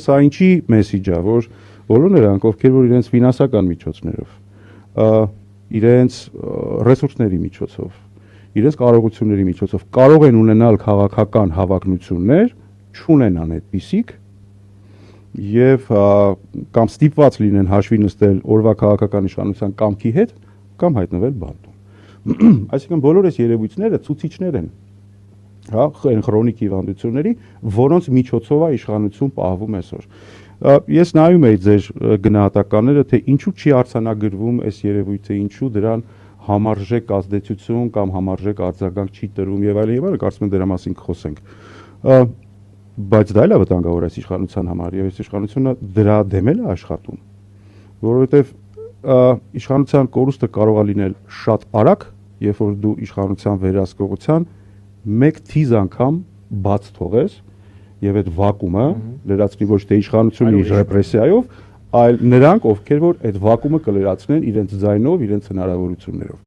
Սա ինչի մեսիջ է, որ բոլոր նրանք, ովքեր որ իրենց ֆինանսական միջոցներով, իրենց ռեսուրսների միջոցով, իրենց կարողությունների միջոցով կարող են ունենալ քաղաքական հավակնություններ, չունենան այդպիսիք եւ կամ ստիպված լինեն հաշվի նստել օրվա քաղաքական իշխանության կամքի հետ կամ հայտնվել բանտում։ Այսինքն բոլոր այս երևույթները ցուցիչներ են, հա, քրոնիկ հիվանդությունների, որոնց միջոցով է իշխանություն պահվում այսօր։ Ես նայում եի ձեր գնահատականները, թե ինչու չի արձանագրվում այս երևույթը, ինչու դրան համարժեք ազդեցություն կամ համարժեք արձագանք չի տրվում եւ այլն, կարծում եմ դրա մասին կխոսենք։ Բայց դա էլ է վտանգավոր այս իշխանության համար եւ այս իշխանությունը դրա դեմ էլ է աշխատում, որովհետեւ իշխանության կորուստը կարող է լինել շատ արագ, երբ որ դու իշխանության վերահսկողության մեկ թիզ անգամ բաց թողես եւ այդ վակումը լրացնի ոչ թե իշխանությունը իր ռեպրեսիայով, այլ նրանք, ովքեր որ այդ վակումը կլրացնեն իրենց ձայնով, իրենց հնարավորություններով։